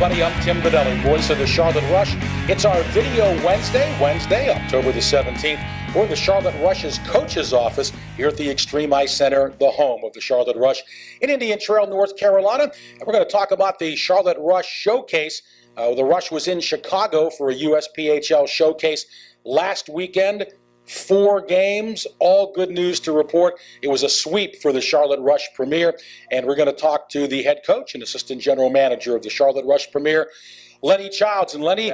everybody. I'm Tim Videlli, voice of the Charlotte Rush. It's our Video Wednesday, October the 17th. We're in the Charlotte Rush's coach's office here at the Extreme Ice Center, the home of the Charlotte Rush in Indian Trail, North Carolina. And we're going to talk about the Charlotte Rush Showcase. The Rush was in Chicago for a USPHL showcase last weekend. 4 games, all good news to report. It was a sweep for the Charlotte Rush Premier, and we're going to talk to the head coach and assistant general manager of the Charlotte Rush Premier, Lenny Childs. And Lenny,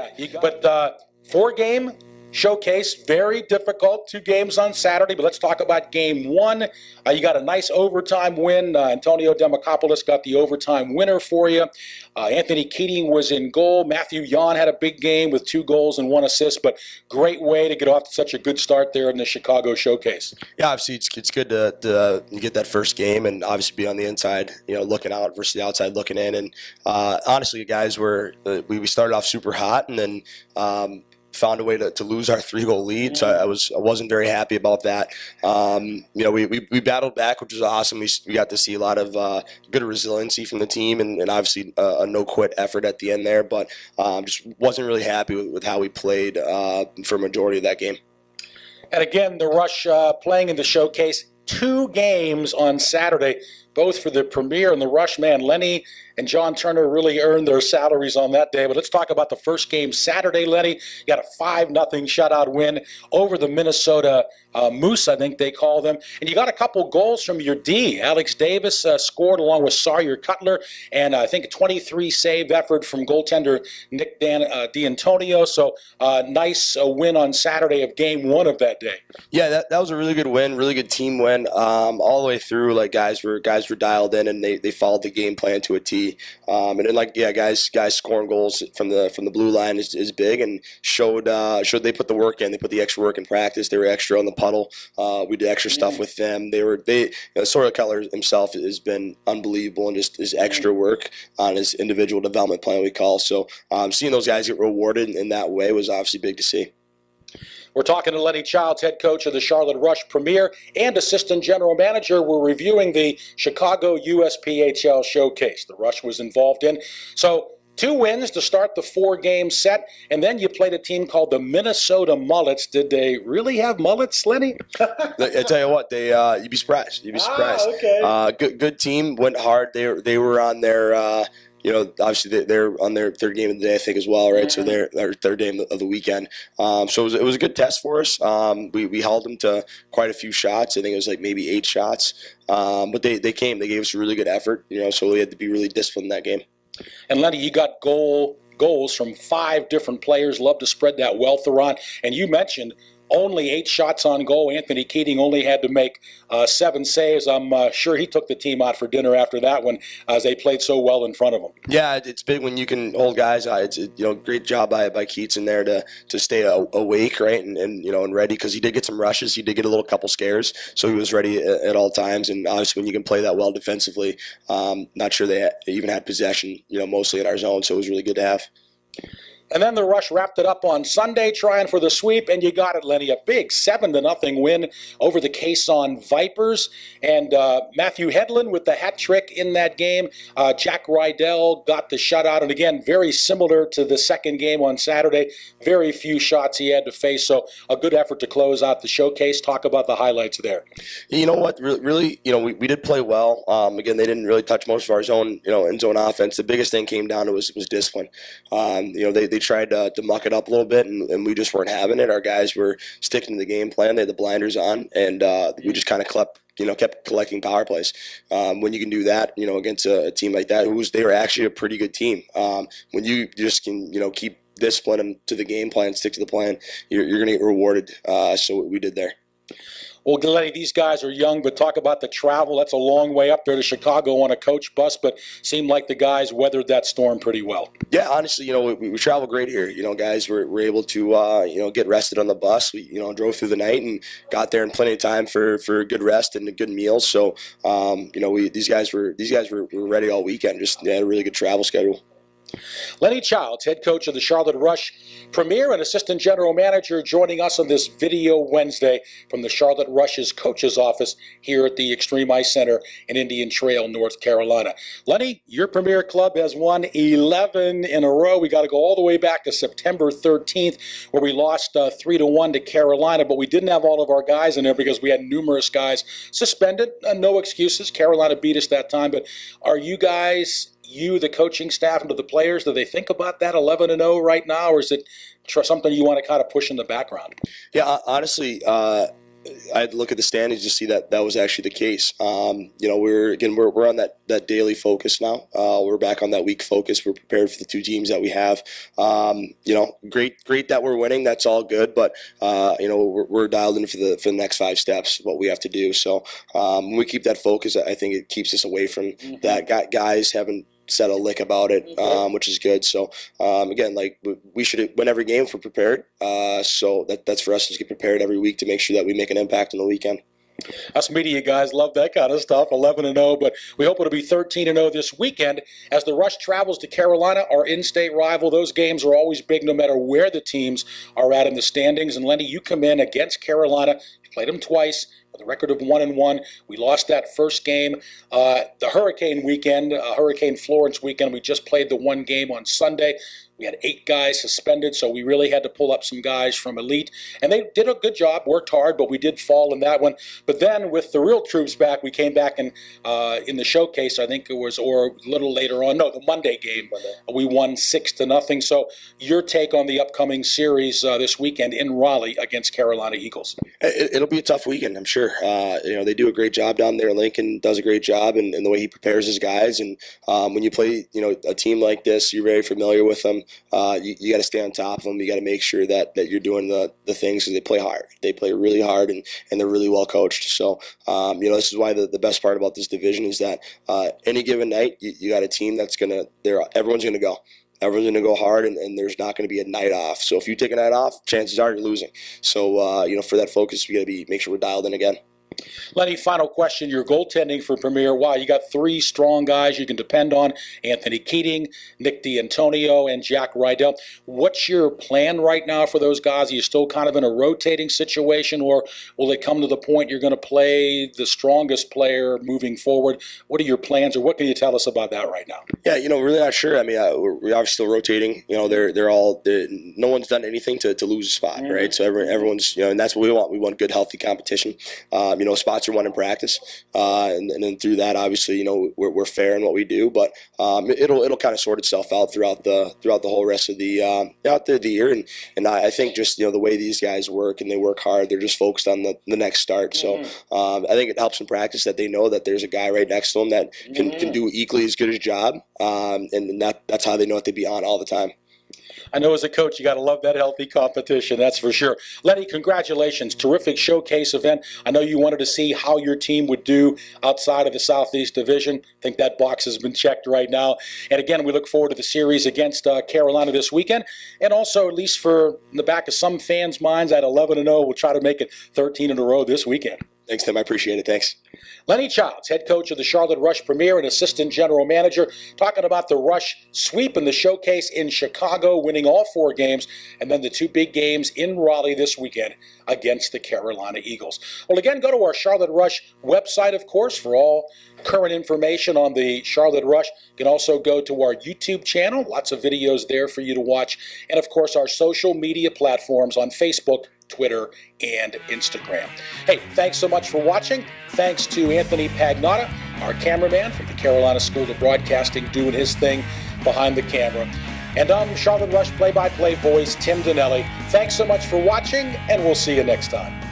4-game showcase, very difficult. 2 games on Saturday, but let's talk about game 1. You got a nice overtime win. Antonio Demacopoulos got the overtime winner for you. Anthony Keating was in goal. Matthew Yon had a big game with 2 goals and 1 assist, but great way to get off to such a good start there in the Chicago showcase. Yeah, obviously it's good to get that first game and obviously be on the inside, looking out versus the outside looking in. And honestly, guys, we started off super hot and then found a way to lose our 3-goal lead, so I wasn't very happy about that. We battled back, which was awesome. We got to see a lot of good resiliency from the team, and obviously a no-quit effort at the end there. But just wasn't really happy with how we played for a majority of that game. And again, the Rush playing in the showcase, 2 games on Saturday, both for the Premier and the Rush. Man, Lenny and John Turner really earned their salaries on that day. But let's talk about the first game Saturday, Lenny. You got a 5-0 shutout win over the Minnesota Moose, I think they call them. And you got a couple goals from your D. Alex Davis scored along with Sawyer Cutler, and I think a 23-save effort from goaltender Nick D'Antonio. So nice win on Saturday of game 1 of that day. Yeah, that was a really good win, really good team win. All the way through, guys were dialed in and they followed the game plan to a T. And then guys scoring goals from the blue line is big, and showed they put the work in. They put the extra work in practice. They were extra on the puddle. We did extra stuff with them. Sawyer Cutler himself has been unbelievable, and just his extra work on his individual development plan, we call. So seeing those guys get rewarded in that way was obviously big to see. We're talking to Lenny Childs, head coach of the Charlotte Rush Premier and assistant general manager. We're reviewing the Chicago USPHL showcase the Rush was involved in. So 2 wins to start the 4-game set, and then you played a team called the Minnesota Mullets. Did they really have mullets, Lenny? I tell you what, you'd be surprised. You'd be surprised. Okay. Good team, went hard. They were on their. Obviously they're on their 3rd game of the day, I think, as well, right? Mm-hmm. So they're our 3rd game of the weekend. So it was a good test for us. We held them to quite a few shots. I think it was maybe 8 shots. But they came. They gave us a really good effort. So we had to be really disciplined in that game. And Lenny, you got goals from 5 different players. Love to spread that wealth around. And you mentioned only 8 shots on goal. Anthony Keating only had to make 7 saves. I'm sure he took the team out for dinner after that one, as they played so well in front of him. Yeah, it's big when you can hold guys. It's great job by Keats in there to stay awake, right, and ready, because he did get some rushes. He did get a couple scares, so he was ready at all times. And obviously, when you can play that well defensively, not sure they even had possession, mostly in our zone. So it was really good to have. And then the Rush wrapped it up on Sunday, trying for the sweep, and you got it, Lenny. A big 7-0 win over the Quezon Vipers. And Matthew Hedlund with the hat trick in that game. Jack Rydell got the shutout. And again, very similar to the 2nd game on Saturday. Very few shots he had to face. So a good effort to close out the showcase. Talk about the highlights there. You know what? Really, we did play well. Again, they didn't really touch most of our zone, in zone offense. The biggest thing came down to was discipline. They tried to muck it up a little bit, and we just weren't having it. Our guys were sticking to the game plan. They had the blinders on, and we just kind of kept collecting power plays. When you can do that, against a team like that, they were actually a pretty good team. When you just can, keep discipline to the game plan, stick to the plan, you're going to get rewarded. So what we did there. Well, Lenny, these guys are young, but talk about the travel. That's a long way up there to Chicago on a coach bus, but seemed like the guys weathered that storm pretty well. Yeah, honestly, we travel great here. Guys were able to, get rested on the bus. We, drove through the night and got there in plenty of time for good rest and a good meal. So, these guys were ready all weekend. Just they had a really good travel schedule. Lenny Childs, head coach of the Charlotte Rush Premier and assistant general manager, joining us on this video Wednesday from the Charlotte Rush's coach's office here at the Extreme Ice Center in Indian Trail, North Carolina. Lenny, your Premier club has won 11 in a row. We got to go all the way back to September 13th, where we lost 3-1 to Carolina, but we didn't have all of our guys in there because we had numerous guys suspended. No excuses. Carolina beat us that time, but are you guys, the coaching staff, and to the players, do they think about that 11-0 right now, or is it something you want to kind of push in the background? Yeah, honestly, I'd look at the standings to see that was actually the case. We're on that daily focus now. We're back on that week focus. We're prepared for the two teams that we have. Great that we're winning. That's all good, but we're dialed in for the next 5 steps, what we have to do. So when we keep that focus, I think it keeps us away from that. Guys haven't said a lick about it, which is good. So again, like, we should win every game if we're prepared. So that's for us to get prepared every week to make sure that we make an impact on the weekend. Us media guys love that kind of stuff, 11-0, but we hope it'll be 13-0 this weekend as the Rush travels to Carolina, our in-state rival. Those games are always big no matter where the teams are at in the standings. And Lenny, you come in against Carolina. You played them twice with a record of 1-1. We lost that first game. The Hurricane weekend, Hurricane Florence weekend, we just played the one game on Sunday. We had 8 guys suspended, so we really had to pull up some guys from Elite. And they did a good job, worked hard, but we did fall in that one. But then with the real troops back, we came back and in the showcase, I think it was, or a little later on, the Monday game, we won 6-0. So your take on the upcoming series this weekend in Raleigh against Carolina Eagles? It'll be a tough weekend, I'm sure. They do a great job down there. Lincoln does a great job in the way he prepares his guys. And when you play, a team like this, you're very familiar with them. You got to stay on top of them. You got to make sure that you're doing the things, because they play hard. They play really hard, and they're really well coached. So, this is why the best part about this division is that any given night, you got a team that's everyone's going to go. Everyone's going to go hard, and there's not going to be a night off. So if you take a night off, chances are you're losing. So, for that focus, we got to make sure we're dialed in again. Lenny, final question. Your goaltending for Premier. Wow, you got 3 strong guys you can depend on: Anthony Keating, Nick D'Antonio, and Jack Rydell. What's your plan right now for those guys? Are you still kind of in a rotating situation, or will it come to the point you're going to play the strongest player moving forward? What are your plans, or what can you tell us about that right now? Yeah, really not sure. I mean, we're obviously still rotating. They're all no one's done anything to lose a spot, right? So everyone's, and that's what we want. We want good, healthy competition. Spots are won in practice, and then through that, obviously, we're fair in what we do. But it'll kind of sort itself out throughout the whole rest of the year. And I think just the way these guys work, and they work hard. They're just focused on the next start. So I think it helps in practice that they know that there's a guy right next to them that can do equally as good a job, and that's how they know what to be on all the time. I know as a coach, you got to love that healthy competition, that's for sure. Lenny, congratulations. Terrific showcase event. I know you wanted to see how your team would do outside of the Southeast Division. I think that box has been checked right now. And again, we look forward to the series against Carolina this weekend. And also, at least in the back of some fans' minds, at 11-0, we'll try to make it 13 in a row this weekend. Thanks, Tim. I appreciate it. Thanks. Lenny Childs, head coach of the Charlotte Rush Premier and assistant general manager, talking about the Rush sweep in the showcase in Chicago, winning all 4 games, and then the 2 big games in Raleigh this weekend against the Carolina Eagles. Well, again, go to our Charlotte Rush website, of course, for all current information on the Charlotte Rush. You can also go to our YouTube channel. Lots of videos there for you to watch. And, of course, our social media platforms on Facebook, Twitter, and Instagram. Hey, thanks so much for watching. Thanks to Anthony Pagnotta, our cameraman from the Carolina School of Broadcasting, doing his thing behind the camera. And I'm Charlotte Rush play-by-play voice Tim Donnelly. Thanks so much for watching, and we'll see you next time.